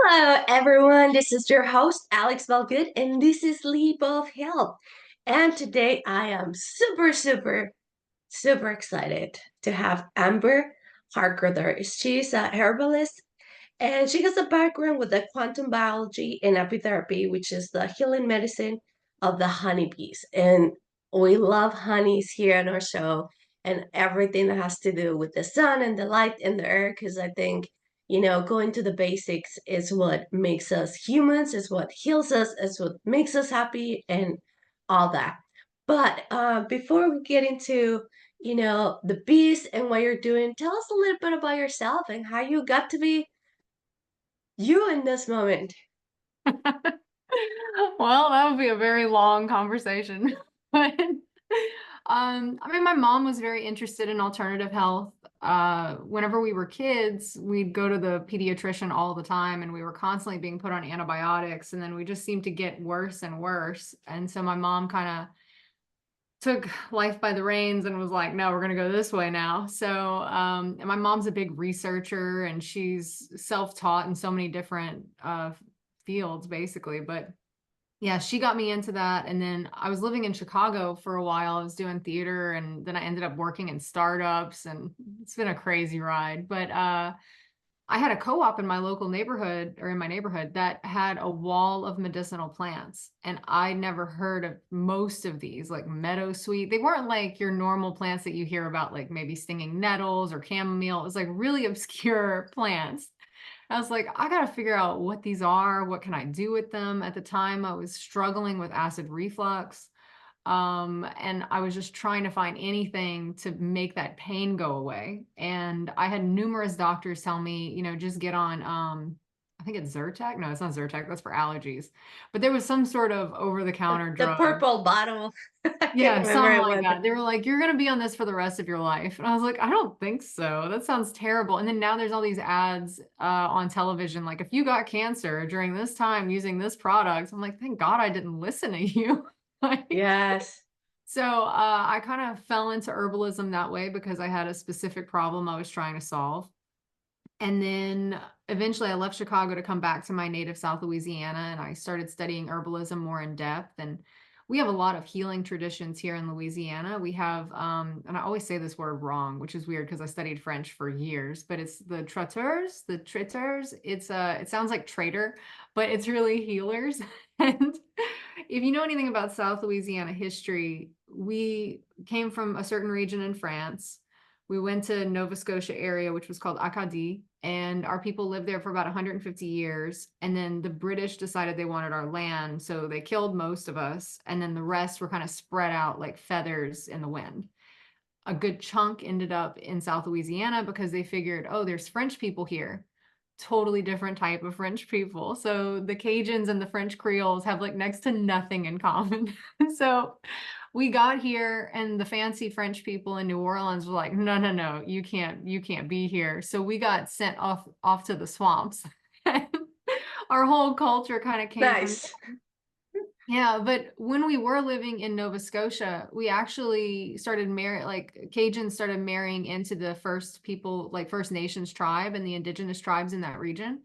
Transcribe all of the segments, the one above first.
Hello, everyone. This is your host, alexbalgood, and this is Leap of Health. And today I am super excited to have Amber Hargroder. She's a herbalist and she has a background with the quantum biology and apitherapy, which is the healing medicine of the honeybees. And we love honeys here on our show and everything that has to do with the sun and the light and the air, because I think, going to the basics is what makes us humans, is what heals us, is what makes us happy, and all that. But before we get into, the bees and what you're doing, tell us a little bit about yourself and how you got to be you in this moment. Well, that would be a very long conversation. But I mean, my mom was very interested in alternative health. Whenever we were kids, we'd go to the pediatrician all the time, and we were constantly being put on antibiotics, and then we just seemed to get worse and worse. And so my mom kind of took life by the reins and was like, no, we're going to go this way now. So, and my mom's a big researcher and she's self-taught in so many different fields, basically. But yeah, she got me into that. And then I was living in Chicago for a while. I was doing theater and then I ended up working in startups and it's been a crazy ride. But I had a co-op in my local neighborhood or in my neighborhood that had a wall of medicinal plants. And I never heard of most of these, like meadowsweet. They weren't like your normal plants that you hear about, like maybe stinging nettles or chamomile. It was like really obscure plants. I was like, I got to figure out what these are. What can I do with them? At the time, I was struggling with acid reflux. And I was just trying to find anything to make that pain go away. And I had numerous doctors tell me, just get on, I think it's Zyrtec. No, it's not Zyrtec. That's for allergies. But there was some sort of over-the-counter The drug. purple bottle. I can't Yeah, remember something it like was. that. They were like, you're going to be on this for the rest of your life. And I was like, I don't think so. That sounds terrible. And then now there's all these ads on television. Like, if you got cancer during this time using this product, I'm like, thank God I didn't listen to you. Like, Yes. so I kind of fell into herbalism that way because I had a specific problem I was trying to solve. And then eventually I left Chicago to come back to my native South Louisiana and I started studying herbalism more in depth. And we have a lot of healing traditions here in Louisiana. We have, and I always say this word wrong, which is weird because I studied French for years, but it's the traiteurs. It sounds like traitor, but it's really healers. And if you know anything about South Louisiana history, we came from a certain region in France. We went to Nova Scotia area, which was called Acadie, and our people lived there for about 150 years. And then the British decided they wanted our land, so they killed most of us, and then the rest were kind of spread out like feathers in the wind. A good chunk ended up in South Louisiana because they figured, oh, there's French people here. Totally different type of French people. So the Cajuns and the French Creoles have like next to nothing in common. So we got here and the fancy French people in New Orleans were like, no, no, no, you can't be here. So we got sent off to the swamps. Our whole culture kind of came from. Nice. Yeah, but when we were living in Nova Scotia, we actually started like Cajuns started marrying into the first people, like First Nations tribe and the indigenous tribes in that region.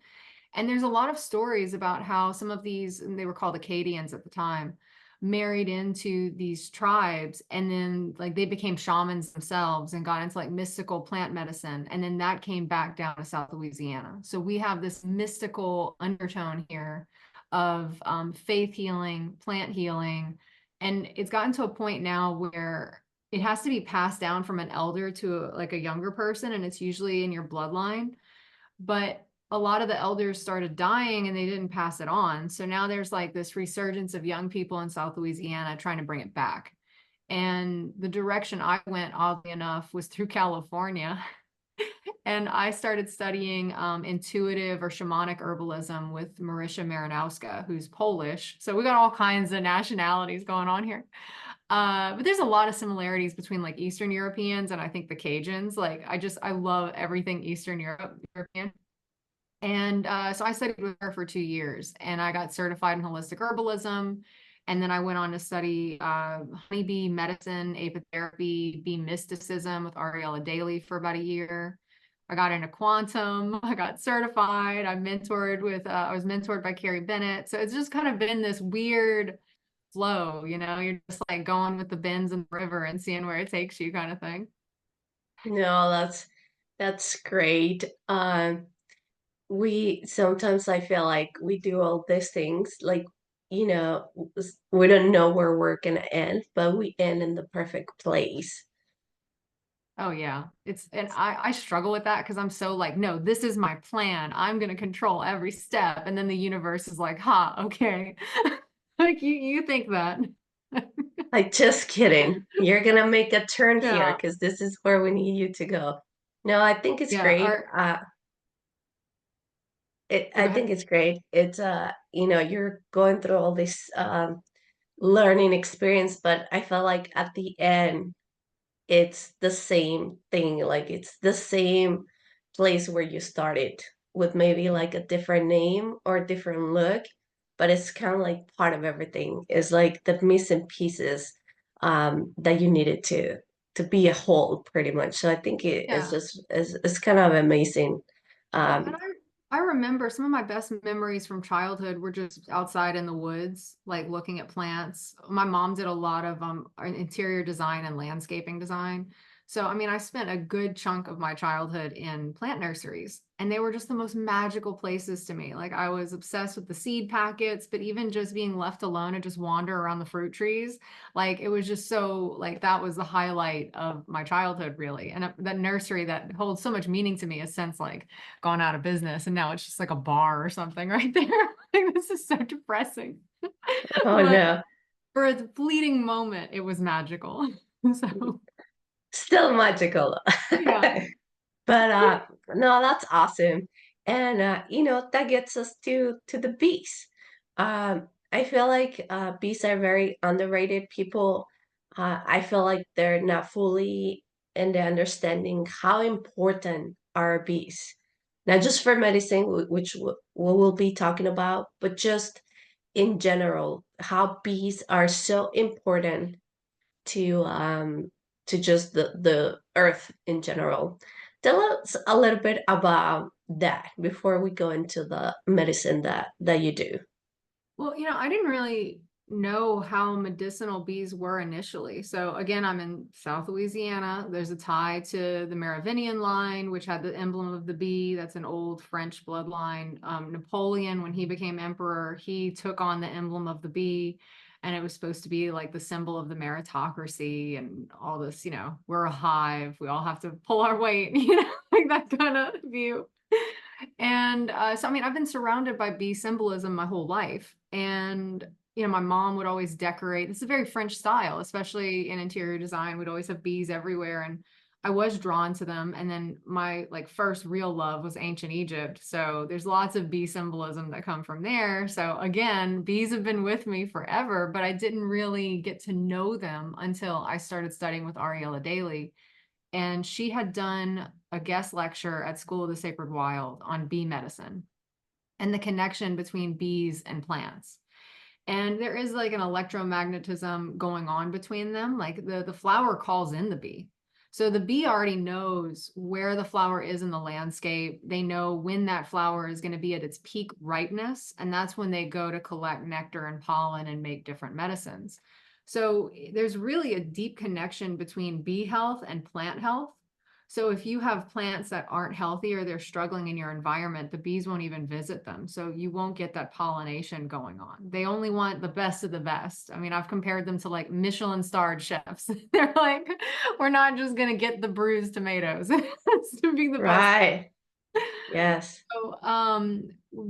And there's a lot of stories about how some of these, and they were called Acadians at the time, married into these tribes and then like they became shamans themselves and got into like mystical plant medicine. And then that came back down to South Louisiana. So we have this mystical undertone here of faith healing, plant healing. And it's gotten to a point now where it has to be passed down from an elder to like a younger person, and it's usually in your bloodline. But a lot of the elders started dying and they didn't pass it on. So now there's like this resurgence of young people in South Louisiana trying to bring it back. And the direction I went, oddly enough, was through California. And I started studying intuitive or shamanic herbalism with Marysia Marinowska, who's Polish. So we got all kinds of nationalities going on here. But there's a lot of similarities between like Eastern Europeans and I think the Cajuns. Like I love everything European. And so I studied with her for 2 years and I got certified in holistic herbalism. And then I went on to study honeybee medicine, apitherapy, bee mysticism with Ariella Daly for about a year. I got into quantum, I got certified, I was mentored by Carrie Bennett. So it's just kind of been this weird flow, you're just like going with the bends in the river and seeing where it takes you kind of thing. No, that's great. We sometimes I feel like we do all these things, like, we don't know where we're gonna end, but we end in the perfect place. Oh yeah. And I struggle with that because I'm so like, no, this is my plan. I'm gonna control every step. And then the universe is like, ha, okay. Like you think that. Like, just kidding. You're gonna make a turn here Yeah. because this is where we need you to go. No, I think it's Yeah. great. Oh, I go think ahead. it's great. It's you're going through all this learning experience, but I felt like at the end it's the same thing. Like, it's the same place where you started, with maybe like a different name or a different look, but it's kind of like part of everything. It's like the missing pieces that you needed to be a whole, pretty much. So I think it's Yeah. just it's kind of amazing. Well, and Um, I remember some of my best memories from childhood were just outside in the woods, like looking at plants. My mom did a lot of interior design and landscaping design. So, I mean, I spent a good chunk of my childhood in plant nurseries, and they were just the most magical places to me. Like, I was obsessed with the seed packets, but even just being left alone and just wander around the fruit trees, like it was just so like that was the highlight of my childhood, really. And that nursery that holds so much meaning to me has since like gone out of business and now it's just like a bar or something right there. Like this is so depressing. oh But no. for a fleeting moment, it was magical. So Still magical. yeah. But no, that's awesome. And that gets us to the bees. I feel like bees are very underrated. People, I feel like they're not fully in the understanding how important are bees. Not just for medicine, which we will be talking about, but just in general, how bees are so important to just the earth in general. Tell us a little bit about that before we go into the medicine that you do. Well, I didn't really know how medicinal bees were initially. So again, I'm in South Louisiana. There's a tie to the Merovingian line, which had the emblem of the bee. That's an old French bloodline. Napoleon, when he became emperor, he took on the emblem of the bee. And it was supposed to be like the symbol of the meritocracy and all this, we're a hive. We all have to pull our weight, like that kind of view. And so, I mean, I've been surrounded by bee symbolism my whole life. And, my mom would always decorate. This is a very French style, especially in interior design. We'd always have bees everywhere. And I was drawn to them. And then my like first real love was ancient Egypt. So there's lots of bee symbolism that come from there. So again, bees have been with me forever, but I didn't really get to know them until I started studying with Ariella Daly, and she had done a guest lecture at School of the Sacred Wild on bee medicine and the connection between bees and plants. And there is like an electromagnetism going on between them. Like the flower calls in the bee. So the bee already knows where the flower is in the landscape. They know when that flower is going to be at its peak ripeness. And that's when they go to collect nectar and pollen and make different medicines. So there's really a deep connection between bee health and plant health. So if you have plants that aren't healthy or they're struggling in your environment, the bees won't even visit them. So you won't get that pollination going on. They only want the best of the best. I mean, I've compared them to like Michelin starred chefs. They're like, we're not just going to get the bruised tomatoes. It has to be the best. Right. Yes. So,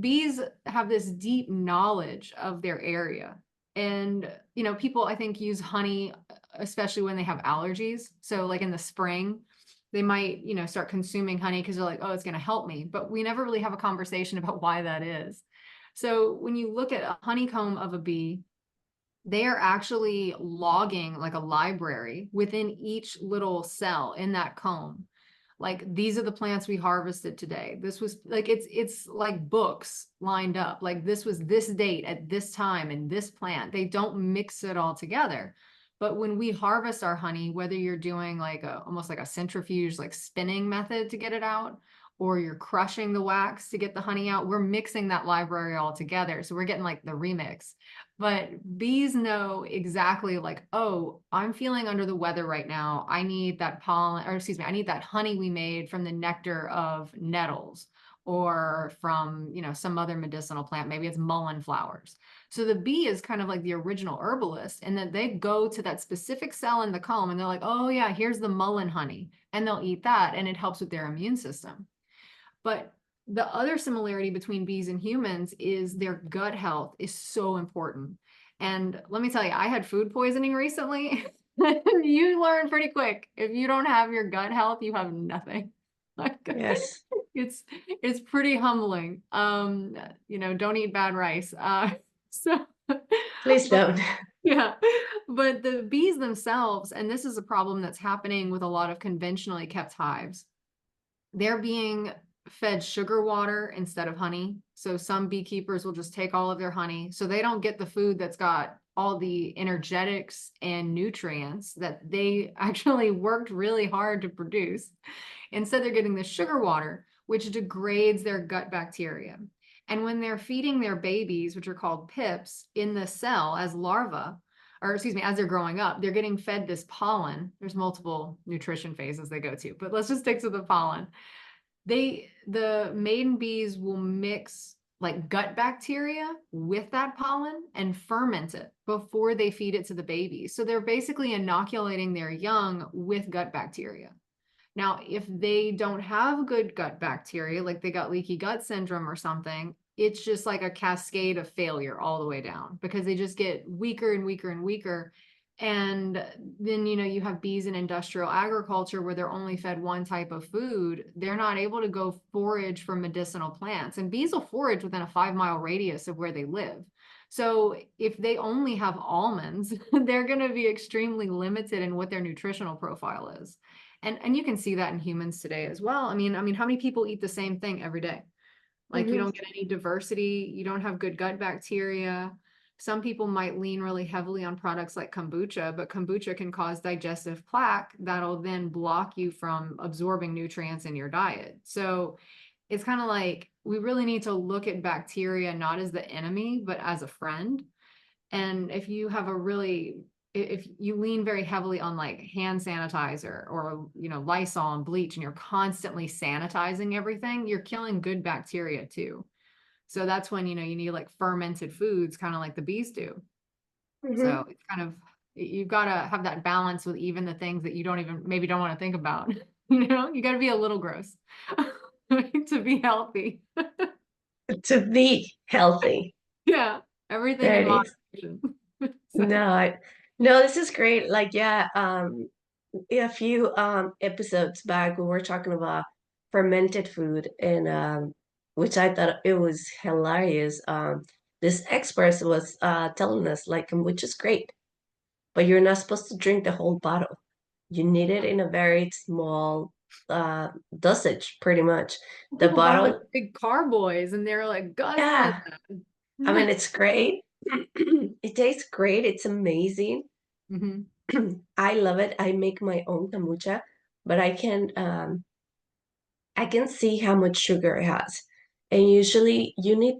bees have this deep knowledge of their area. And, people I think use honey, especially when they have allergies. So like in the spring, they might, start consuming honey because they're like, oh, it's going to help me. But we never really have a conversation about why that is. So when you look at a honeycomb of a bee, they are actually logging like a library within each little cell in that comb. Like these are the plants we harvested today. This was like it's like books lined up. Like this was this date at this time and this plant. They don't mix it all together. But when we harvest our honey, whether you're doing like almost like a centrifuge, like spinning method to get it out, or you're crushing the wax to get the honey out, we're mixing that library all together. So we're getting like the remix. But bees know exactly like, oh, I'm feeling under the weather right now. I need that pollen, or excuse me, I need that honey we made from the nectar of nettles or from, some other medicinal plant. Maybe it's mullein flowers. So the bee is kind of like the original herbalist, and then they go to that specific cell in the comb and they're like, oh yeah, here's the mullein honey. And they'll eat that and it helps with their immune system. But the other similarity between bees and humans is their gut health is so important. And let me tell you, I had food poisoning recently. You learn pretty quick. If you don't have your gut health, you have nothing. Like, Yes. it's pretty humbling. Don't eat bad rice. So Please but don't. yeah, but the bees themselves, and this is a problem that's happening with a lot of conventionally kept hives, they're being fed sugar water instead of honey. So some beekeepers will just take all of their honey. So they don't get the food that's got all the energetics and nutrients that they actually worked really hard to produce. Instead, they're getting the sugar water, which degrades their gut bacteria. And when they're feeding their babies, which are called pips, in the cell as larvae, or excuse me, as they're growing up, they're getting fed this pollen. There's multiple nutrition phases they go to, but let's just stick to the pollen. The maiden bees will mix like gut bacteria with that pollen and ferment it before they feed it to the babies. So they're basically inoculating their young with gut bacteria. Now, if they don't have good gut bacteria, like they got leaky gut syndrome or something, it's just like a cascade of failure all the way down because they just get weaker and weaker and weaker. And then, you have bees in industrial agriculture where they're only fed one type of food. They're not able to go forage for medicinal plants. And bees will forage within a 5-mile radius of where they live. So if they only have almonds, they're going to be extremely limited in what their nutritional profile is. And you can see that in humans today as well. I mean, how many people eat the same thing every day? Like you Mhm. don't get any diversity, you don't have good gut bacteria. Some people might lean really heavily on products like kombucha, but kombucha can cause digestive plaque that'll then block you from absorbing nutrients in your diet. So it's kind of like we really need to look at bacteria not as the enemy, but as a friend. And if you lean very heavily on like hand sanitizer or, Lysol and bleach, and you're constantly sanitizing everything, you're killing good bacteria too. So that's when, you need like fermented foods, kind of like the bees do. Mhm. So it's kind of, you've got to have that balance with even the things that you maybe don't want to think about. You got to be a little gross to be healthy. To be healthy. Yeah. Everything There in it is. moderation. So, No, no, this is great. Like, yeah, a few episodes back we were talking about fermented food and which I thought it was hilarious. This expert was telling us like which is great, but you're not supposed to drink the whole bottle. You need it in a very small dosage, pretty much. The people buy like bottle, big carboys and they're like guzzling yeah, I mean that. it's great. It tastes great. It's amazing. Hmm. I love it. I make my own kombucha, but I can see how much sugar it has. And usually you need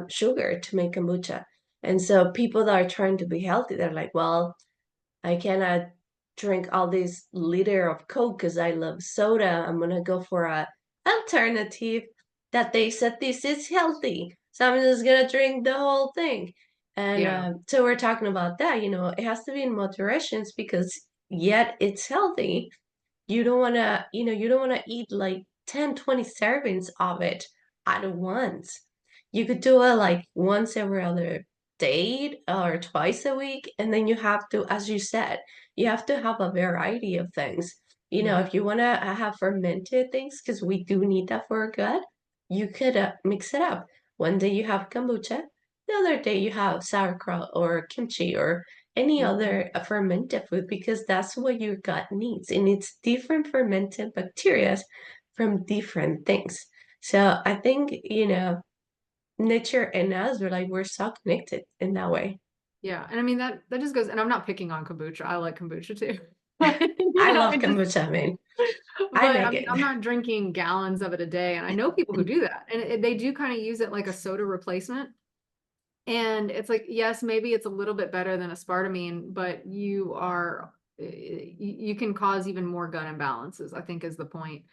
sugar to make kombucha. And so people that are trying to be healthy, they're like, well, I cannot drink all this liter of Coke because I love soda. I'm gonna go for a alternative that they said this is healthy. So I'm just gonna drink the whole thing. And Yeah. so we're talking about that, it has to be in moderations because yet it's healthy. You don't want to eat like 10, 20 servings of it at once. You could do it like once every other day or twice a week. And then you have to, as you said, you have to have a variety of things. Hmm. If you want to have fermented things, because we do need that for our gut, you could mix it up. One day you have kombucha, the other day you have sauerkraut or kimchi or any Hmm. other fermented food because that's what your gut needs. It needs different fermented bacteria from different things. So I think, nature and us, we're so connected in that way. Yeah. And I mean, that just goes, and I'm not picking on kombucha. I like kombucha too. I You know, love it just, kombucha. I mean, I but I make mean, it. I'm not drinking gallons of it a day. And I know people who do that. And they do kind of use it like a soda replacement. And it's like, yes, maybe it's a little bit better than aspartame, but you can cause even more gut imbalances, I think is the point.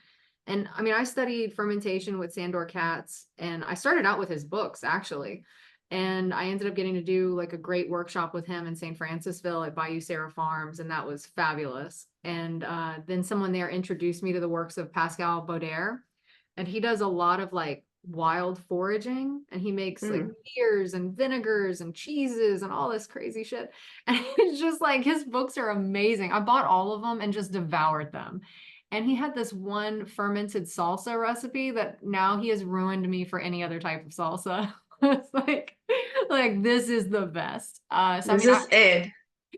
And I mean, I studied fermentation with Sandor Katz, and I started out with his books actually. And I ended up getting to do like a great workshop with him in St. Francisville at Bayou Sarah Farms, and that was fabulous. And then someone there introduced me to the works of Pascal Bauder, and he does a lot of like wild foraging, and he makes like Mm. beers and vinegars and cheeses and all this crazy shit. And it's just like his books are amazing. I bought all of them and just devoured them. And he had this one fermented salsa recipe that now he has ruined me for any other type of salsa. It's like this is the best. So I This mean, is it.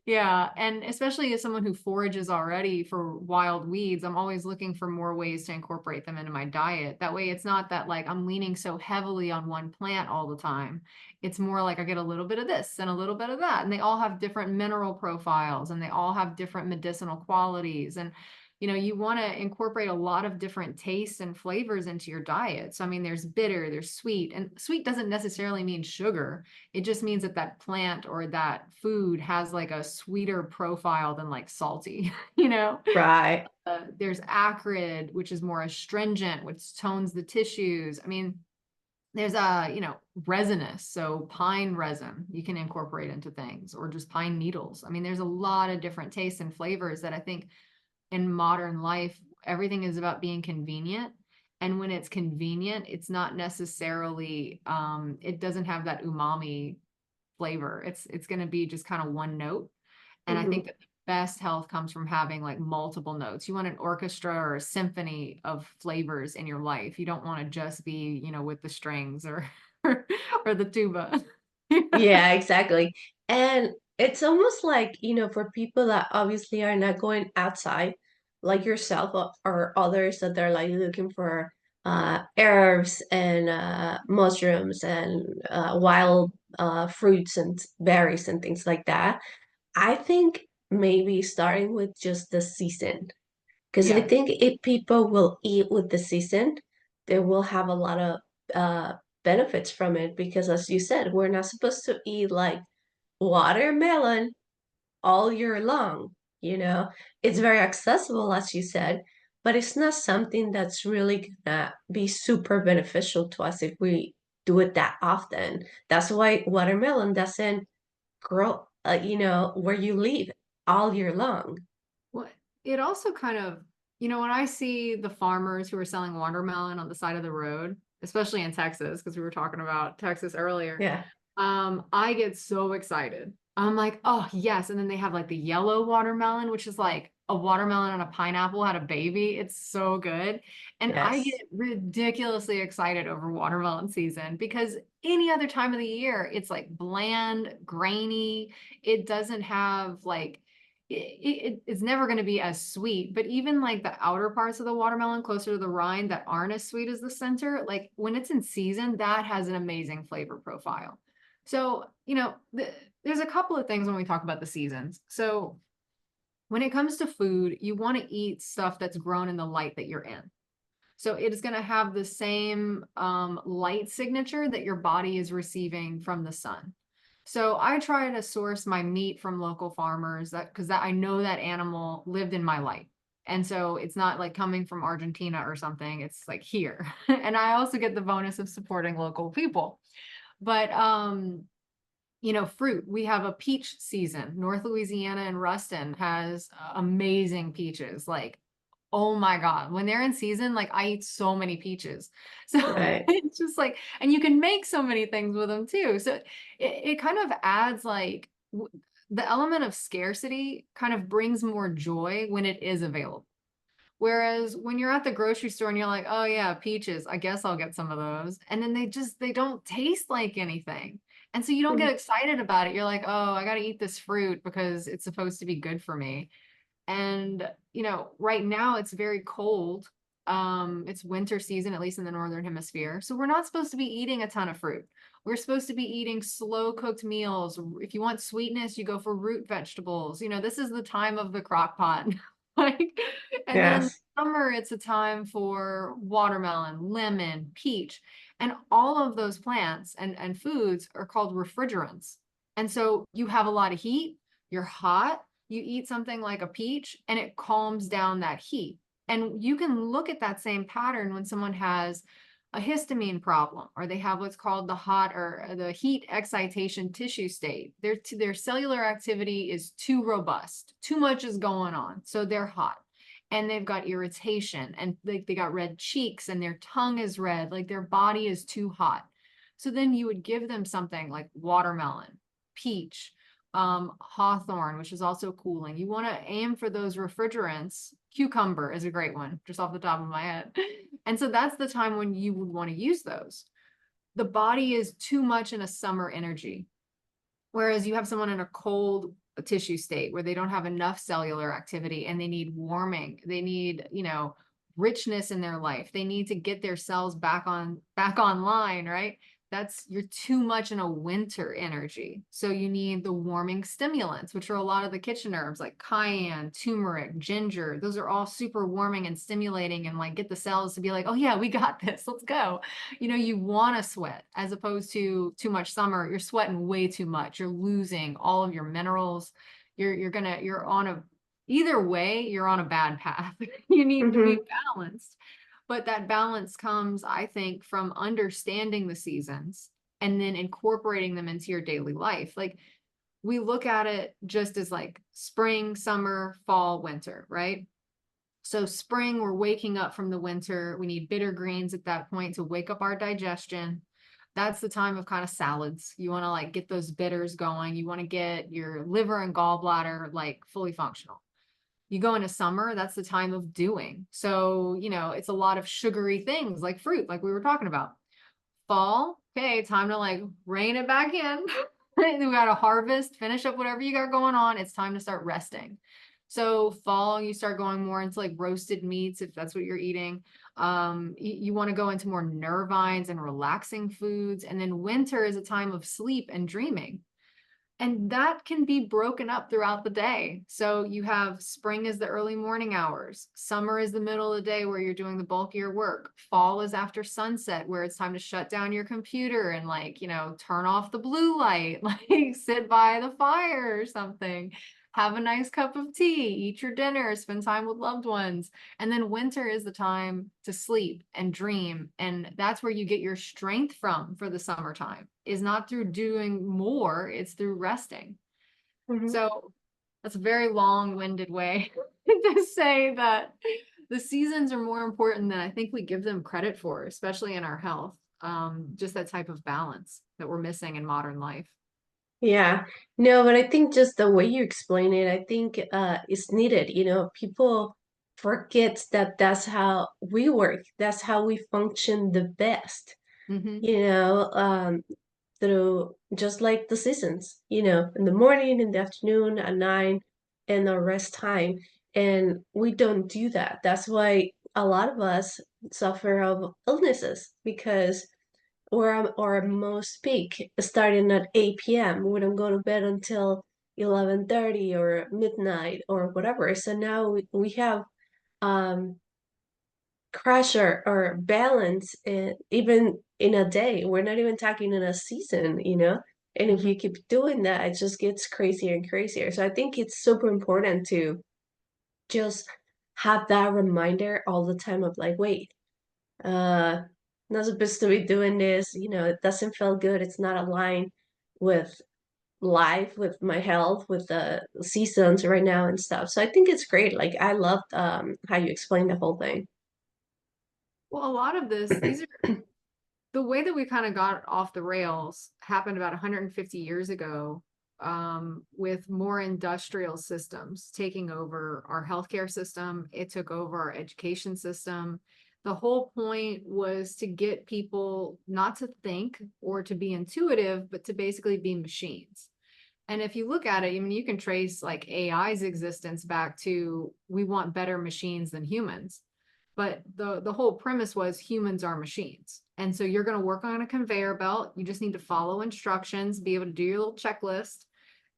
yeah, and especially as someone who forages already for wild weeds, I'm always looking for more ways to incorporate them into my diet. That way, it's not that like I'm leaning so heavily on one plant all the time. It's more like I get a little bit of this and a little bit of that, and they all have different mineral profiles and they all have different medicinal qualities. And you want to incorporate a lot of different tastes and flavors into your diet. So, I mean, there's bitter, there's sweet, and sweet doesn't necessarily mean sugar. It just means that that plant or that food has like a sweeter profile than like salty, you know? Right. There's acrid, which is more astringent, which tones the tissues. I mean, there's resinous. So pine resin you can incorporate into things, or just pine needles. I mean, there's a lot of different tastes and flavors that I think in modern life, everything is about being convenient. And when it's convenient, it's not necessarily, it doesn't have that umami flavor. It's going to be just kind of one note. And I think Hmm. that the best health comes from having like multiple notes. You want an orchestra or a symphony of flavors in your life. You don't want to just be, with the strings or or the tuba. Yeah, exactly. And it's almost like, for people that obviously are not going outside, like yourself or others that they're like looking for herbs and mushrooms and wild fruits and berries and things like that. I think maybe starting with just the season. Because I Yeah. think if people will eat with the season, they will have a lot of benefits from it. Because as you said, we're not supposed to eat like watermelon all year long. You know, it's very accessible, as you said, but it's not something that's really gonna be super beneficial to us if we do it that often. That's why watermelon doesn't grow, where you live all year long. Well, it also kind of, when I see the farmers who are selling watermelon on the side of the road, especially in Texas, because we were talking about Texas earlier, Yeah. I get so excited. I'm like, oh yes. And then they have like the yellow watermelon, which is like a watermelon and a pineapple had a baby. It's so good. And I Yes. get ridiculously excited over watermelon season because any other time of the year, it's like bland, grainy. It doesn't have like it's never going to be as sweet, but even like the outer parts of the watermelon closer to the rind that aren't as sweet as the center, like when it's in season, that has an amazing flavor profile. So, there's a couple of things when we talk about the seasons. So, when it comes to food, you want to eat stuff that's grown in the light that you're in. So, it is going to have the same light signature that your body is receiving from the sun. So, I try to source my meat from local farmers because I know that animal lived in my light. And so it's not like coming from Argentina or something. It's like here. And I also get the bonus of supporting local people. But fruit. We have a peach season. North Louisiana and Ruston has amazing peaches. Like, oh my God, when they're in season, like I eat so many peaches. So Right. it's just like, and you can make so many things with them too. So it kind of adds like the element of scarcity kind of brings more joy when it is available. Whereas when you're at the grocery store and you're like, oh yeah, peaches, I guess I'll get some of those. And then they don't taste like anything. And so you don't get Mhm. excited about it. You're like, oh, I got to eat this fruit because it's supposed to be good for me. And, right now it's very cold. It's winter season, at least in the Northern Hemisphere. So we're not supposed to be eating a ton of fruit. We're supposed to be eating slow cooked meals. If you want sweetness, you go for root vegetables. This is the time of the crock pot. Like, and then Yes. summer, it's a time for watermelon, lemon, peach. And all of those plants and foods are called refrigerants. And so you have a lot of heat, you're hot, you eat something like a peach, and it calms down that heat. And you can look at that same pattern when someone has a histamine problem, or they have what's called the hot or the heat excitation tissue state. Their cellular activity is too robust. Too much is going on. So they're hot. And they've got irritation, and they got red cheeks, and their tongue is red, like their body is too hot. So then you would give them something like watermelon, peach, hawthorn, which is also cooling. You want to aim for those refrigerants. Cucumber is a great one, just off the top of my head. And so that's the time when you would want to use those. The body is too much in a summer energy, whereas you have someone in a cold tissue state where they don't have enough cellular activity and they need warming. They need, richness in their life. They need to get their cells back online, right? You're too much in a winter energy. So you need the warming stimulants, which are a lot of the kitchen herbs like cayenne, turmeric, ginger. Those are all super warming and stimulating, and like get the cells to be like, oh yeah, we got this. Let's go. You want to sweat, as opposed to too much summer. You're sweating way too much. You're losing all of your minerals. You're on a Either way, you're on a bad path. You need to be Mm-hmm. balanced. But that balance comes, I think, from understanding the seasons and then incorporating them into your daily life. Like, we look at it just as like spring, summer, fall, winter, right? So spring, we're waking up from the winter. We need bitter greens at that point to wake up our digestion. That's the time of kind of salads. You want to like get those bitters going. You want to get your liver and gallbladder like fully functional. You go into summer, that's the time of doing. So, it's a lot of sugary things like fruit, like we were talking about. Fall, okay, time to like rein it back in. We got to harvest, finish up whatever you got going on. It's time to start resting. So fall, you start going more into like roasted meats, if that's what you're eating. You want to go into more nervines and relaxing foods. And then winter is a time of sleep and dreaming. And that can be broken up throughout the day. So you have spring is the early morning hours. Summer is the middle of the day where you're doing the bulk of your work. Fall is after sunset, where it's time to shut down your computer and like, turn off the blue light, like sit by the fire or something. Have a nice cup of tea, eat your dinner, spend time with loved ones. And then winter is the time to sleep and dream. And that's where you get your strength from for the summertime, is not through doing more, it's through resting. Mm-hmm. So that's a very long-winded way to say that the seasons are more important than I think we give them credit for, especially in our health. Just that type of balance that we're missing in modern life. Yeah. No, but I think just the way you explain it, I think it's needed. People forget that that's how we work. That's how we function the best. Mm-hmm. You know, um, through just like the seasons, in the morning, in the afternoon, at night, and the rest time. And we don't do that. That's why a lot of us suffer of illnesses because we're our most peak starting at 8 p.m. We don't go to bed until 11:30 or midnight or whatever. So now we have um crash or balance even in a day. We're not even talking in a season. And if Mm-hmm. you keep doing that, it just gets crazier and crazier. So I think it's super important to just have that reminder all the time of like, wait, uh, not supposed to be doing this. It doesn't feel good. It's not aligned with life, with my health, with the seasons right now and stuff. So I think it's great. Like I loved how you explained the whole thing. Well, a lot of these are the way that we kind of got off the rails happened about 150 years ago, with more industrial systems taking over our healthcare system. It took over our education system. The whole point was to get people not to think or to be intuitive, but to basically be machines. And if you look at it, I mean, you can trace like AI's existence back to we want better machines than humans. But the whole premise was humans are machines. And so you're going to work on a conveyor belt. You just need to follow instructions, be able to do your little checklist.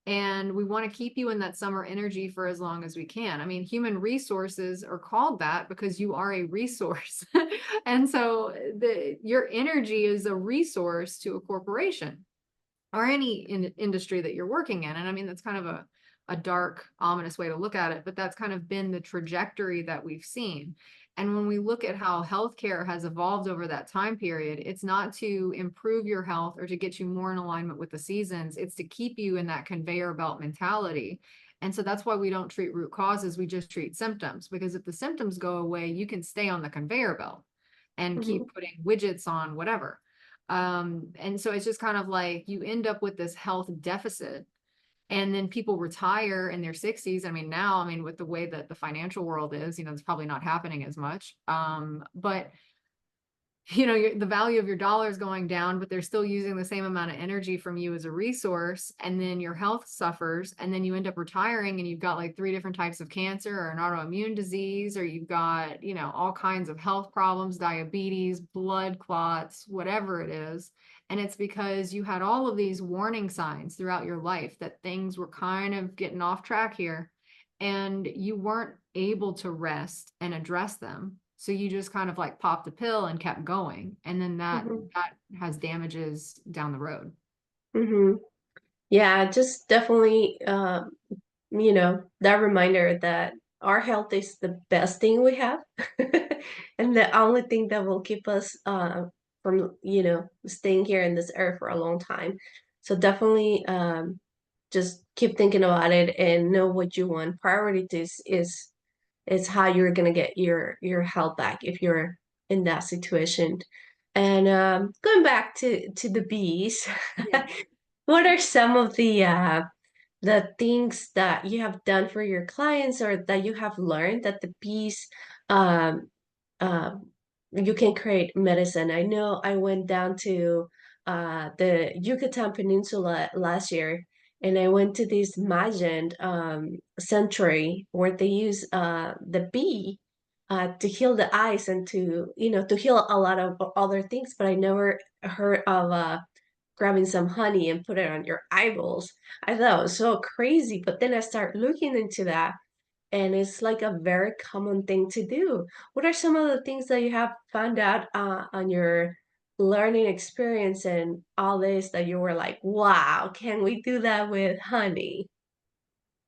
And we want to keep you in that summer energy for as long as we can. I mean, human resources are called that because you are a resource. And so your energy is a resource to a corporation or any industry that you're working in. And I mean, that's kind of a dark, ominous way to look at it, but that's kind of been the trajectory that we've seen. And when we look at how healthcare has evolved over that time period, it's not to improve your health or to get you more in alignment with the seasons. It's to keep you in that conveyor belt mentality. And so that's why we don't treat root causes. We just treat symptoms, because if the symptoms go away, you can stay on the conveyor belt and Mhm. keep putting widgets on whatever. And so it's just kind of like you end up with this health deficit, and then people retire in their 60s. I mean, now, I mean, with the way that the financial world is, it's probably not happening as much. But the value of your dollar is going down, but they're still using the same amount of energy from you as a resource. And then your health suffers, and then you end up retiring and you've got like 3 different types of cancer or an autoimmune disease, or you've got, all kinds of health problems, diabetes, blood clots, whatever it is. And it's because you had all of these warning signs throughout your life that things were kind of getting off track here, and you weren't able to rest and address them. So you just kind of like popped a pill and kept going. And then that Mhm. that has damages down the road. Mhm. Yeah, just definitely, that reminder that our health is the best thing we have, and the only thing that will keep us from, staying here in this earth for a long time. So definitely, just keep thinking about it and know what you want. Priorities is how you're gonna get your health back if you're in that situation. And going back to the bees, Yeah. what are some of the things that you have done for your clients or that you have learned that the bees um, um, you can create medicine? I know I went down to the Yucatan Peninsula last year, and I went to this Mayan sanctuary where they use the bee to heal the eyes and to heal a lot of other things. But I never heard of grabbing some honey and put it on your eyeballs. I thought it was so crazy, but then I start looking into that, and it's like a very common thing to do. What are some of the things that you have found out on your learning experience and all this that you were like, wow, can we do that with honey?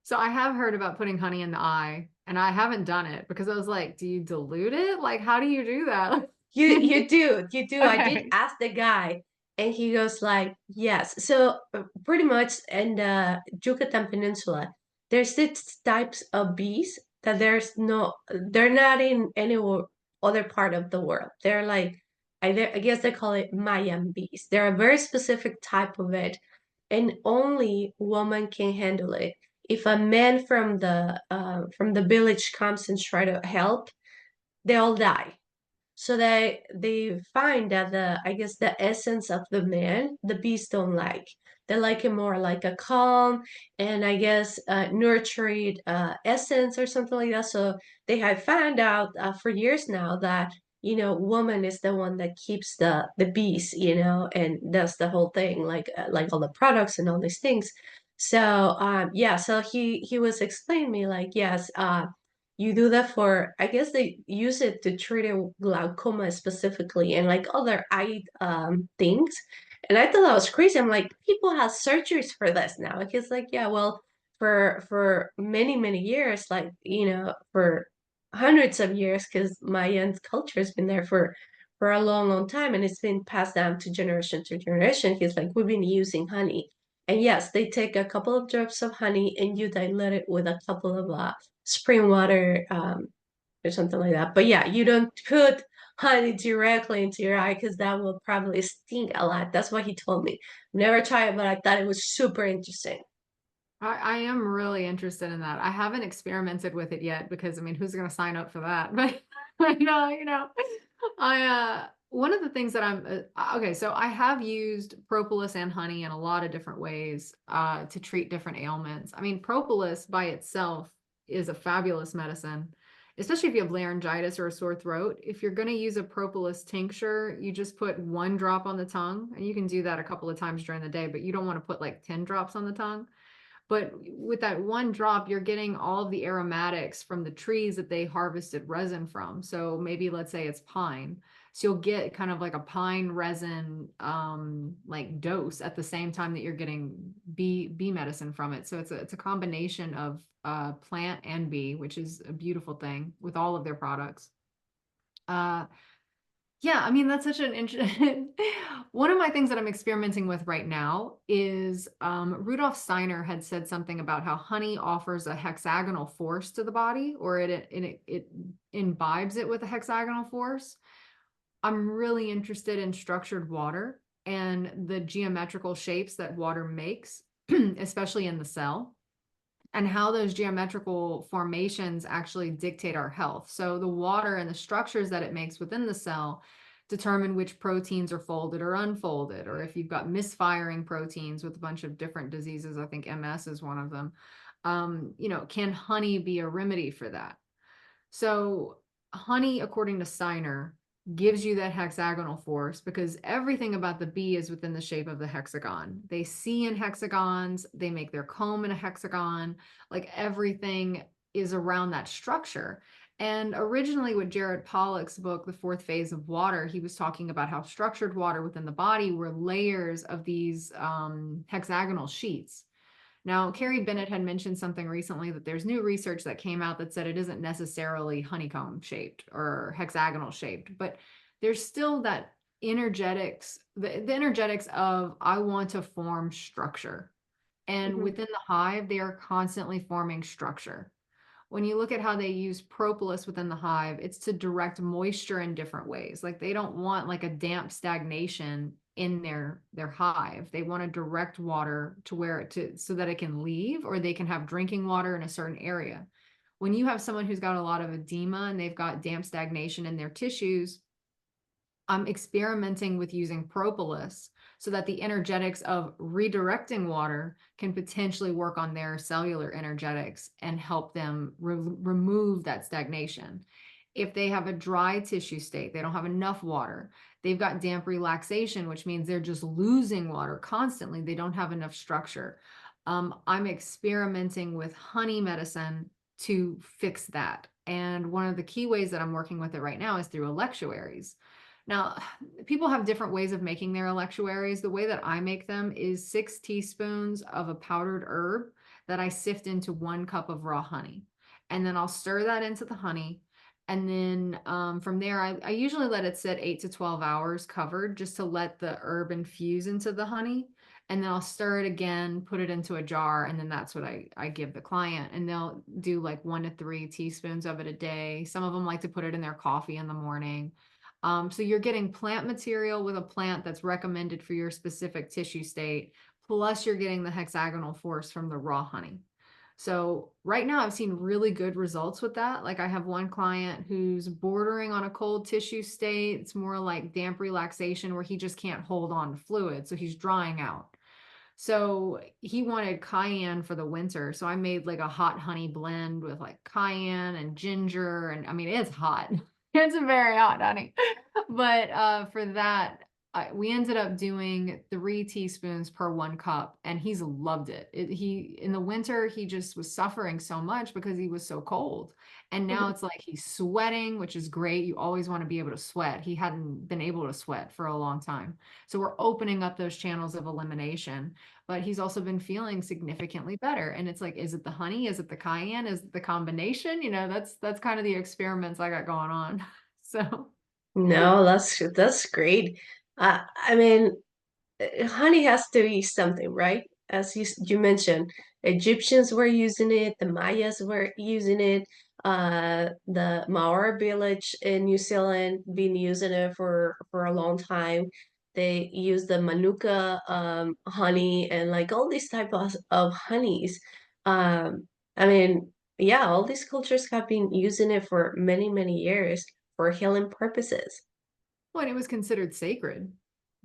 So I have heard about putting honey in the eye, and I haven't done it because I was like, do you dilute it? Like, how do you do that? You do. I did Okay. ask the guy, and he goes like, yes. So pretty much in the Yucatan Peninsula, there's six types of bees that they're not in any other part of the world. They're like, I guess they call it Mayan bees. They're a very specific type of it, and only woman can handle it. If a man from the village comes and try to help, they all die. So they find that I guess the essence of the man, the bees don't like. They like it more like a calm and I guess nurtured essence or something like that. So they have found out for years now that woman is the one that keeps the bees, and does the whole thing, like all the products and all these things. So yeah, so he was explaining me like, yes, you do that for, I guess they use it to treat glaucoma specifically and like other eye things. And I thought that was crazy. I'm like, people have surgeries for this now. It's like, yeah, well, for many, many years, like, for hundreds of years, because Mayan culture has been there for a long, long time, and it's been passed down to generation to generation. He's like, we've been using honey. And yes, they take a couple of drops of honey and you dilute it with a couple of spring water or something like that. But yeah, you don't put honey directly into your eye because that will probably sting a lot. That's what he told me. Never tried it, but I thought it was super interesting. I am really interested in that. I haven't experimented with it yet because I mean, who's going to sign up for that? But I one of the things that okay, so I have used propolis and honey in a lot of different ways to treat different ailments. I mean, propolis by itself is a fabulous medicine. especially if you have laryngitis or a sore throat. If you're going to use a propolis tincture, you just put 1 drop on the tongue, and you can do that a couple of times during the day, but you don't want to put like 10 drops on the tongue. But with that 1 drop, you're getting all of the aromatics from the trees that they harvested resin from. So maybe let's say it's pine. So you'll get kind of like a pine resin like dose at the same time that you're getting bee medicine from it. So it's a combination of plant and bee, which is a beautiful thing with all of their products. Uh, yeah, I mean, that's such an interesting one of my things that I'm experimenting with right now is Rudolf Steiner had said something about how honey offers a hexagonal force to the body, or it imbibes it with a hexagonal force. I'm really interested in structured water and the geometrical shapes that water makes, especially in the cell, and how those geometrical formations actually dictate our health. So the water and the structures that it makes within the cell determine which proteins are folded or unfolded, or if you've got misfiring proteins with a bunch of different diseases. I think MS is one of them. Can honey be a remedy for that? So honey, according to Steiner, gives you that hexagonal force because everything about the bee is within the shape of the hexagon. They see in hexagons, they make their comb in a hexagon, like everything is around that structure. And originally with Jared Pollack's book, The Fourth Phase of Water, he was talking about how structured water within the body were layers of these hexagonal sheets. Now, Carrie Bennett had mentioned something recently that there's new research that came out that said it isn't necessarily honeycomb shaped or hexagonal shaped, but there's still that energetics, the energetics of I want to form structure. And Mhm. within the hive, they are constantly forming structure. When you look at how they use propolis within the hive, it's to direct moisture in different ways. Like they don't want like a damp stagnation in their hive. They want to direct water to where it to so that it can leave, or they can have drinking water in a certain area. When you have someone who's got a lot of edema and they've got damp stagnation in their tissues, I'm experimenting with using propolis so that the energetics of redirecting water can potentially work on their cellular energetics and help them remove that stagnation. If they have a dry tissue state, they don't have enough water, they've got damp relaxation, which means they're just losing water constantly. They don't have enough structure. I'm experimenting with honey medicine to fix that. And one of the key ways that I'm working with it right now is through electuaries. Now, people have different ways of making their electuaries. The way that I make them is 6 teaspoons of a powdered herb that I sift into 1 cup of raw honey. And then I'll stir that into the honey. And then from there, I usually let it sit 8 to 12 hours covered just to let the herb infuse into the honey. And then I'll stir it again, put it into a jar, and then that's what I give the client. And they'll do like 1 to 3 teaspoons of it a day. Some of them like to put it in their coffee in the morning. So you're getting plant material with a plant that's recommended for your specific tissue state, plus you're getting the hexagonal force from the raw honey. So right now I've seen really good results with that. Like I have one client who's bordering on a cold tissue state. It's more like damp relaxation where he just can't hold on to fluid. So he's drying out. So he wanted cayenne for the winter. So I made like a hot honey blend with like cayenne and ginger. And I mean, it's hot. It's a very hot honey. But for that, we ended up doing 3 teaspoons per 1 cup, and he's loved it. He in the winter he just was suffering so much because he was so cold, and now Mhm. it's like he's sweating, which is great. You always want to be able to sweat. He hadn't been able to sweat for a long time, so we're opening up those channels of elimination. But he's also been feeling significantly better, and it's like, is it the honey? Is it the cayenne? Is it the combination? That's kind of the experiments I got going on. So. No, that's great. I mean, honey has to be something, right? As you mentioned, Egyptians were using it, the Mayas were using it, the Maori village in New Zealand been using it for a long time. They use the Manuka honey and like all these type of honeys. I mean, yeah, all these cultures have been using it for many, many years for healing purposes. Well, and it was considered sacred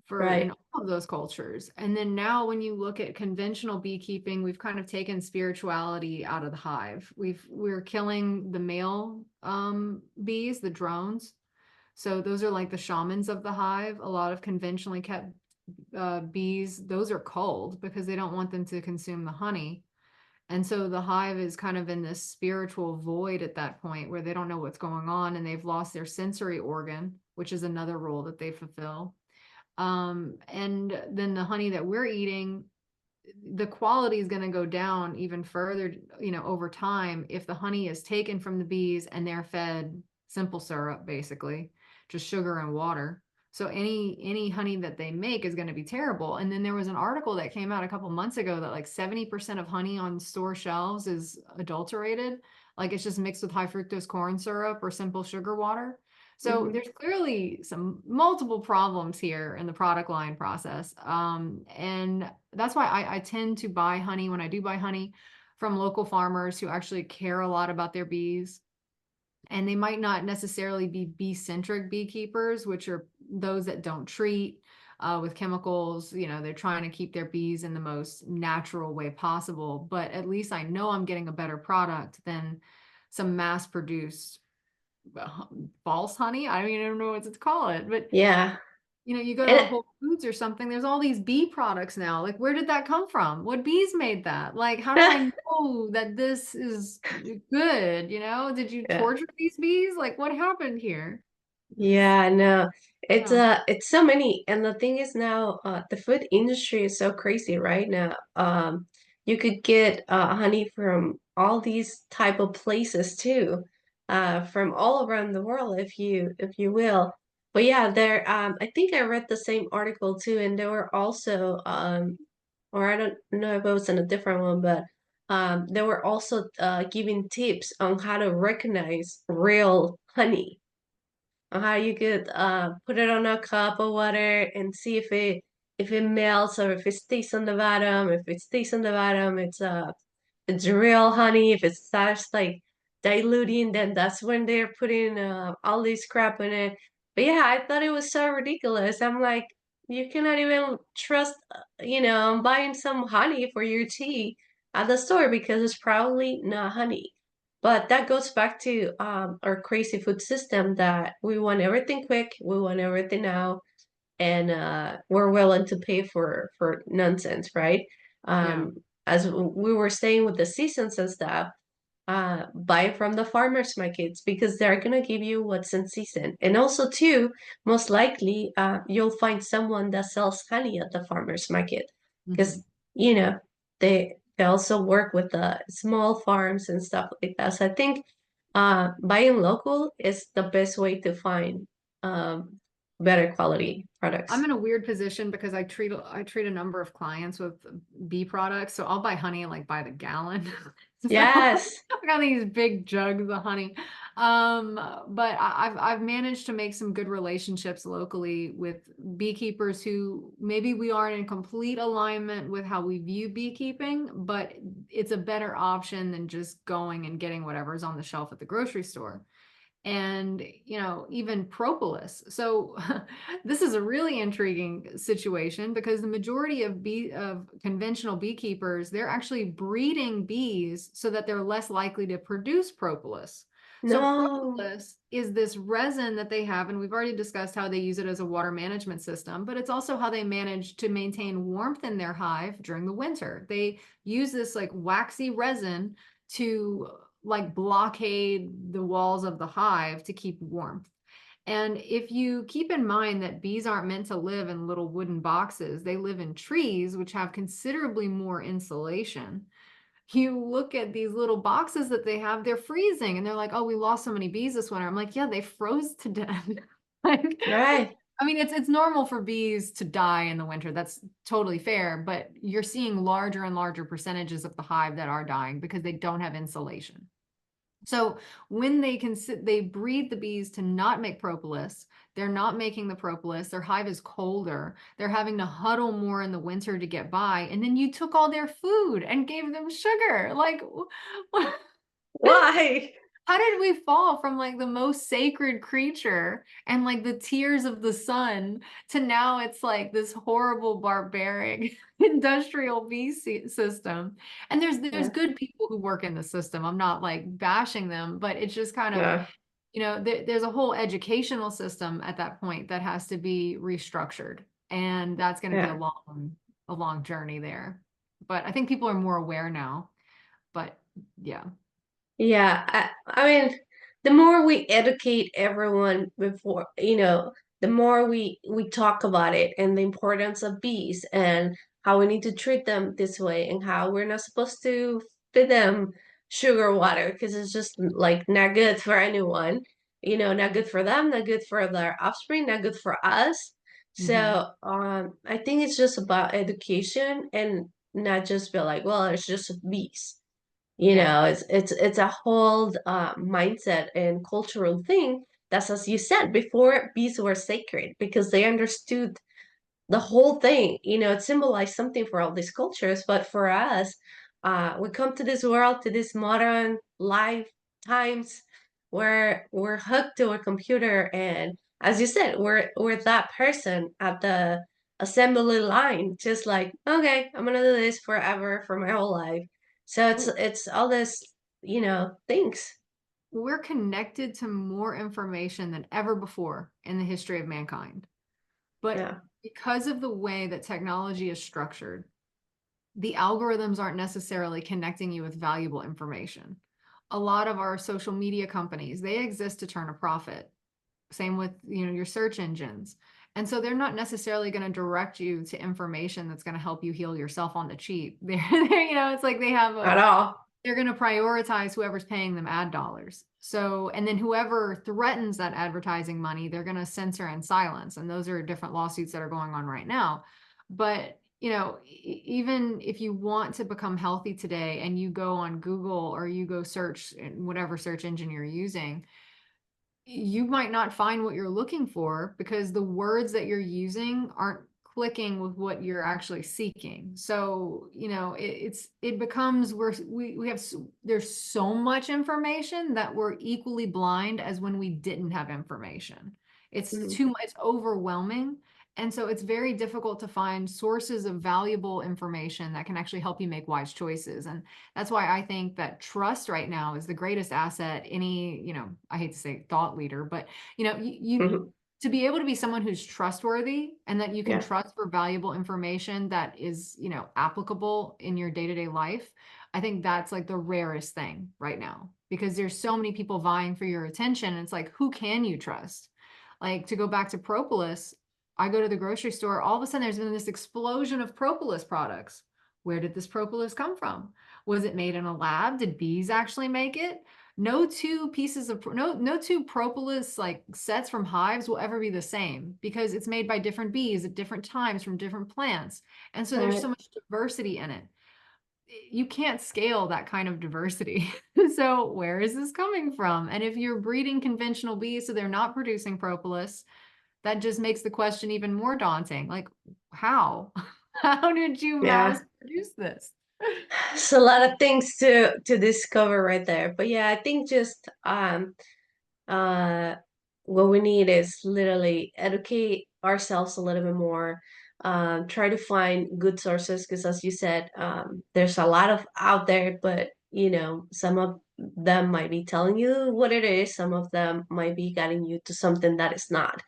for in Right. all of those cultures. And then now when you look at conventional beekeeping, we've kind of taken spirituality out of the hive. We're killing the male bees, the drones. So those are like the shamans of the hive. A lot of conventionally kept bees, those are culled because they don't want them to consume the honey. And so the hive is kind of in this spiritual void at that point where they don't know what's going on and they've lost their sensory organ, which is another role that they fulfill. And then the honey that we're eating, the quality is going to go down even further, over time if the honey is taken from the bees and they're fed simple syrup, basically, just sugar and water. So any honey that they make is going to be terrible. And then there was an article that came out a couple months ago that like 70% of honey on store shelves is adulterated. Like it's just mixed with high fructose corn syrup or simple sugar water. So Hmm. there's clearly some multiple problems here in the product line process. And that's why I tend to buy honey when I do buy honey from local farmers who actually care a lot about their bees. And they might not necessarily be bee-centric beekeepers, which are those that don't treat with chemicals. They're trying to keep their bees in the most natural way possible. But at least I know I'm getting a better product than some mass-produced false honey. I don't even know what to call it. But Yeah. you go to a And Whole Foods or something, there's all these bee products now. Like, where did that come from? What bees made that? Like, how do I know that this is good? Did you yeah. torture these bees? Like, what happened here? It's, Yeah, no. yeah, It's so many. And the thing is now, the food industry is so crazy right now. You could get honey from all these type of places too, from all around the world if you will. But yeah, there I think I read the same article too, and there were also or I don't know if it was in a different one, but they were also giving tips on how to recognize real honey, on how you could put it on a cup of water and see if it melts or if it stays on the bottom. If it stays on the bottom, it's real honey. If it starts like diluting, then that's when they're putting all this crap in it. But yeah, I thought it was so ridiculous. I'm like, you cannot even trust, buying some honey for your tea at the store because it's probably not honey. But that goes back to our crazy food system that we want everything quick, we want everything now, and we're willing to pay for nonsense, right? yeah, As we were saying with the seasons and stuff, buy from the farmers markets because they're gonna give you what's in season. And also too, most likely, you'll find someone that sells honey at the farmers market because hmm, you know they also work with the small farms and stuff like that. So I think buying local is the best way to find better quality I'm products. in a weird position because I treat a number of clients with bee products, so I'll buy honey like by the gallon. So Yes. I got these big jugs of honey. But I've managed to make some good relationships locally with beekeepers who maybe we aren't in complete alignment with how we view beekeeping, but it's a better option than just going and getting whatever's on the shelf at the grocery store. And even propolis. So this is a really intriguing situation because the majority of conventional beekeepers, they're actually breeding bees so that they're less likely to produce propolis. So No. propolis is this resin that they have, and we've already discussed how they use it as a water management system, but it's also how they manage to maintain warmth in their hive during the winter. They use this like waxy resin to like blockade the walls of the hive to keep warmth. And if you keep in mind that bees aren't meant to live in little wooden boxes, they live in trees, which have considerably more insulation. You look at these little boxes that they have, they're freezing. And they're like, oh, we lost so many bees this winter. I'm like, yeah, they froze to death. Like, Right. I mean, it's normal for bees to die in the winter. That's totally fair, but you're seeing larger and larger percentages of the hive that are dying because they don't have insulation. So when they breed the bees to not make propolis, they're not making the propolis. Their hive is colder. They're having to huddle more in the winter to get by. And then you took all their food and gave them sugar. Like, Why? How did we fall from like the most sacred creature and like the tears of the sun to now it's like this horrible barbaric industrial beast system? And there's Yeah. good people who work in the system. I'm not like bashing them, but it's just kind of, Yeah. there's a whole educational system at that point that has to be restructured, and that's going to be Yeah. a long journey there. But I think people are more aware now. But yeah. Yeah, I mean, the more we educate everyone before, the more we talk about it and the importance of bees and how we need to treat them this way and how we're not supposed to feed them sugar water because it's just like not good for anyone, not good for them, not good for their offspring, not good for us. Hmm. So, I think it's just about education and not just be like, well, it's just bees. Yeah. It's a whole mindset and cultural thing. That's, as you said before, bees were sacred because they understood the whole thing. It symbolized something for all these cultures, but for us, we come to this world, to this modern life times where we're hooked to a computer, and as you said, we're that person at the assembly line, just like, okay, I'm gonna do this forever for my whole life. So it's all this, things. We're connected to more information than ever before in the history of mankind. But Yeah, because of the way that technology is structured, the algorithms aren't necessarily connecting you with valuable information. A lot of our social media companies, they exist to turn a profit. Same with, your search engines. And so they're not necessarily going to direct you to information that's going to help you heal yourself on the cheap. It's like at all. they're going to prioritize whoever's paying them ad dollars. So, and then whoever threatens that advertising money, they're going to censor and silence. And those are different lawsuits that are going on right now. But, even if you want to become healthy today and you go on Google or you go search in whatever search engine you're using, you might not find what you're looking for because the words that you're using aren't clicking with what you're actually seeking. So, it becomes we have there's so much information that we're equally blind as when we didn't have information. It's Mhm. too much, it's overwhelming. And so it's very difficult to find sources of valuable information that can actually help you make wise choices. And that's why I think that trust right now is the greatest asset any, I hate to say thought leader, but you Mhm. to be able to be someone who's trustworthy and that you can Yeah, trust for valuable information that is, applicable in your day-to-day life. I think that's like the rarest thing right now because there's so many people vying for your attention. It's like, who can you trust? Like, to go back to propolis, I go to the grocery store, all of a sudden there's been this explosion of propolis products. Where did this propolis come from? Was it made in a lab? Did bees actually make it? No two pieces of no two propolis like sets from hives will ever be the same because it's made by different bees at different times from different plants. And so there's so right. much diversity in it. You can't scale that kind of diversity. So where is this coming from? And if you're breeding conventional bees so they're not producing propolis, that just makes the question even more daunting. Like, how? How did you mass Yeah. produce this? It's a lot of things to discover right there. But yeah, I think just uh what we need is literally educate ourselves a little bit more. Try to find good sources because, as you said, there's a lot of out there, but some of them might be telling you what it is. Some of them might be guiding you to something that is not.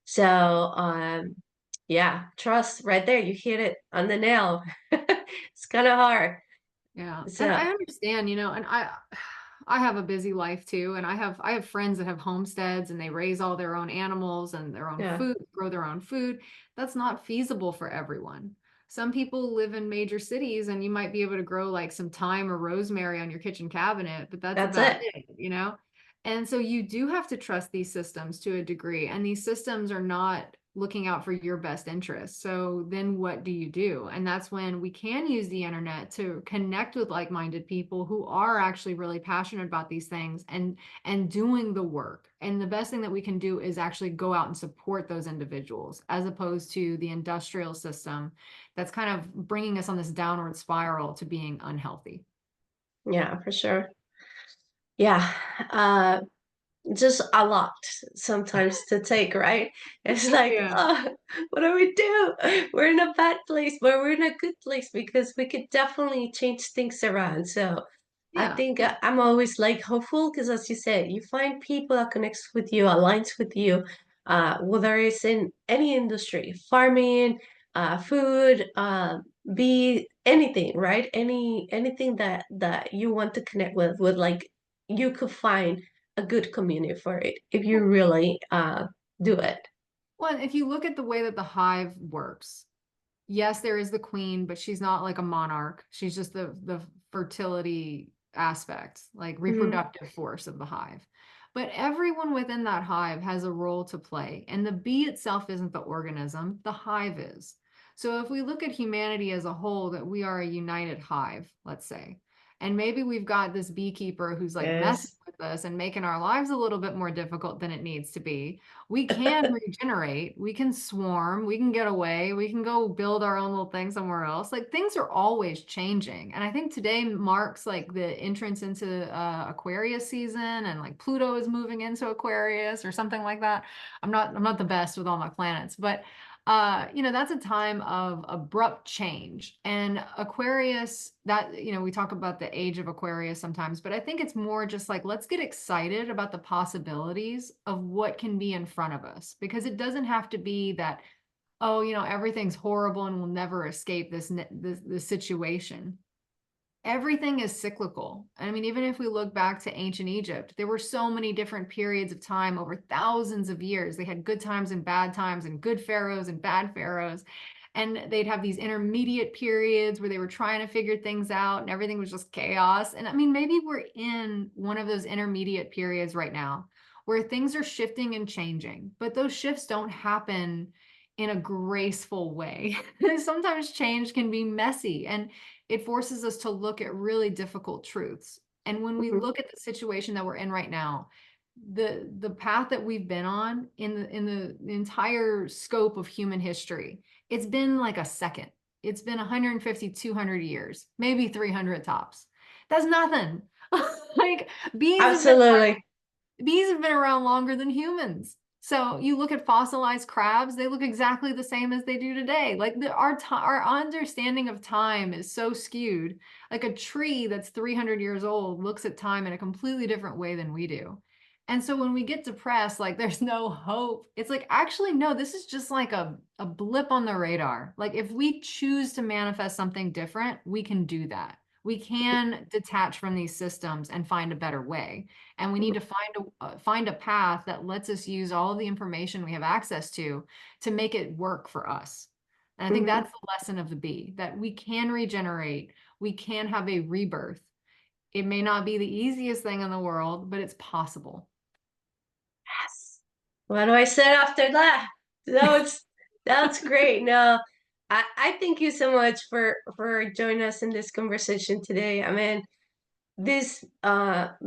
So, yeah, trust right there. You hit it on the nail. It's kind of hard. Yeah. And So, I understand, and I have a busy life too. And I have friends that have homesteads and they raise all their own animals and their own yeah, food, grow their own food. That's not feasible for everyone. Some people live in major cities and you might be able to grow like some thyme or rosemary on your kitchen cabinet, but that's that's about it. it. And so you do have to trust these systems to a degree, and these systems are not looking out for your best interests. So then what do you do? And that's when we can use the internet to connect with like-minded people who are actually really passionate about these things and doing the work. And the best thing that we can do is actually go out and support those individuals as opposed to the industrial system that's kind of bringing us on this downward spiral to being unhealthy. Yeah, for sure. Yeah. Uh, just a lot sometimes to take, right? It's like, Yeah. oh, what do we do? We're in a bad place, but we're in a good place because we could definitely change things around. So I Yeah. think I'm always like hopeful because, as you said, you find people that connects with you, aligns with you, whether it's in any industry, farming, food, be anything, right? Anything that you want to connect with like you could find a good community for it if you really do it. Well, if you look at the way that the hive works, yes, there is the queen, but she's not like a monarch. She's just the fertility aspect, like Hmm. reproductive force of the hive. But everyone within that hive has a role to play, and the bee itself isn't the organism, the hive is. So if we look at humanity as a whole, that we are a united hive, let's say, and maybe we've got this beekeeper who's like messing Yes. with us and making our lives a little bit more difficult than it needs to be. We can regenerate, we can swarm, we can get away, we can go build our own little thing somewhere else. Like things are always changing. And I think today marks like the entrance into Aquarius season, and like Pluto is moving into Aquarius or something like that. I'm not the best with all my planets, but that's a time of abrupt change. And Aquarius, that, we talk about the age of Aquarius sometimes, but I think it's more just like, let's get excited about the possibilities of what can be in front of us, because it doesn't have to be that, oh, everything's horrible and we'll never escape this situation. Everything is cyclical. I mean, even if we look back to ancient Egypt, there were so many different periods of time over thousands of years. They had good times and good pharaohs and bad pharaohs. And they'd have these intermediate periods where they were trying to figure things out and everything was just chaos. And I mean, maybe we're in one of those intermediate periods right now where things are shifting and changing, but those shifts don't happen in a graceful way. Sometimes change can be messy, and it forces us to look at really difficult truths. And when we Mhm. look at the situation that we're in right now, the path that we've been on in the entire scope of human history, it's been like a second. It's been 150, 200 years, maybe 300 tops. That's nothing. Like bees have been Absolutely. bees have been around longer than humans. So you look at fossilized crabs, they look exactly the same as they do today. Like our understanding of time is so skewed. Like a tree that's 300 years old looks at time in a completely different way than we do. And so when we get depressed, like there's no hope, it's like, actually, no, this is just like a blip on the radar. Like if we choose to manifest something different, we can do that. We can detach from these systems and find a better way. And we need to find a path that lets us use all of the information we have access to make it work for us. And I think Mhm. that's the lesson of the bee, that we can regenerate, we can have a rebirth. It may not be the easiest thing in the world, but it's possible. Yes. What do I say after that? That's great. No, I thank you so much for joining us in this conversation today. I mean, this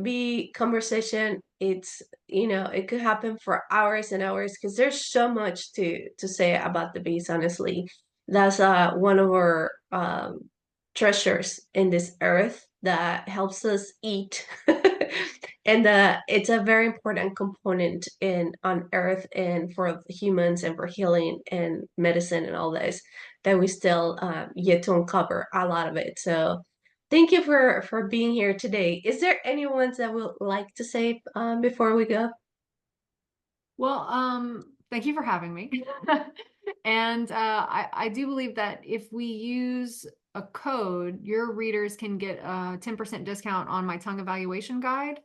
be conversation, it's it could happen for hours and hours because there's so much to say about the bees. Honestly, that's one of our treasures in this earth that helps us eat. And it's a very important component in on earth and for humans and for healing and medicine and all this that we still yet to uncover a lot of it. So thank you for being here today. Is there anyone that would like to say before we go? Well, thank you for having me. And I do believe that if we use a code, your readers can get a 10% discount on my tongue evaluation guide.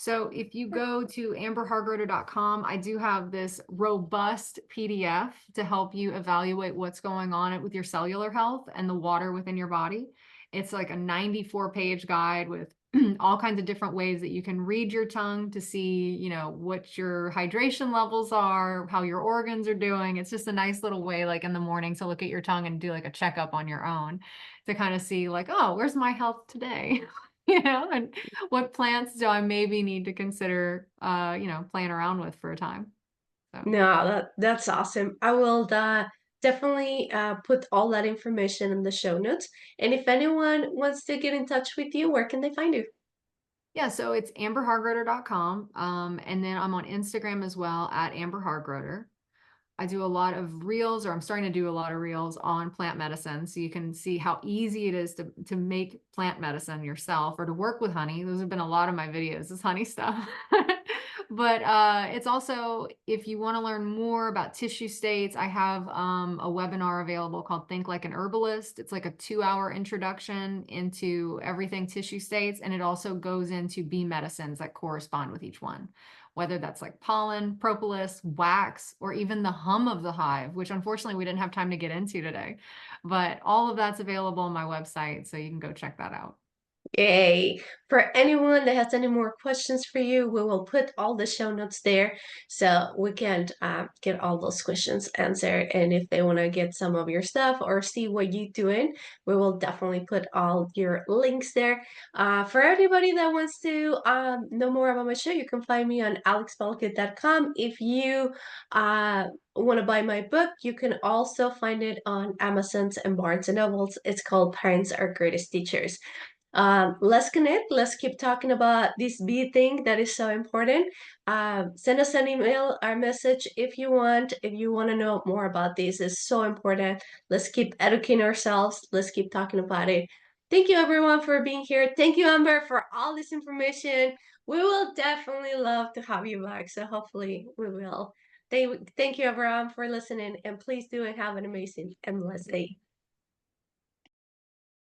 So if you go to amberhargroder.com, I do have this robust PDF to help you evaluate what's going on with your cellular health and the water within your body. It's like a 94-page guide with all kinds of different ways that you can read your tongue to see, what your hydration levels are, how your organs are doing. It's just a nice little way, like in the morning, to look at your tongue and do like a checkup on your own to kind of see like, oh, where's my health today? And what plants do I maybe need to consider, playing around with for a time. So, No, that's awesome. I will definitely put all that information in the show notes. And if anyone wants to get in touch with you, where can they find you? Yeah, so it's amberhargroder.com. And then I'm on Instagram as well at Amber Hargroder. I do a lot of reels, or I'm starting to do a lot of reels on plant medicine. So you can see how easy it is to make plant medicine yourself or to work with honey. Those have been a lot of my videos, is honey stuff. But it's also, if you want to learn more about tissue states, I have a webinar available called Think Like an Herbalist. It's like a 2-hour introduction into everything tissue states. And it also goes into bee medicines that correspond with each one, whether that's like pollen, propolis, wax, or even the hum of the hive, which unfortunately we didn't have time to get into today. But all of that's available on my website, so you can go check that out. Yay. For anyone that has any more questions for you, we will put all the show notes there so we can get all those questions answered. And if they want to get some of your stuff or see what you're doing, we will definitely put all your links there. For anybody that wants to know more about my show, you can find me on alexbalgood.com. If you want to buy my book, you can also find it on Amazon's and Barnes and Nobles. It's called Parents Are Greatest Teachers. Let's connect. Let's keep talking about this bee thing that is so important. Send us an email or message if you want. If you want to know more about this, it's so important. Let's keep educating ourselves. Let's keep talking about it. Thank you, everyone, for being here. Thank you, Amber, for all this information. We will definitely love to have you back. So hopefully we will. Thank you, everyone, for listening. And please do have an amazing and blessed day.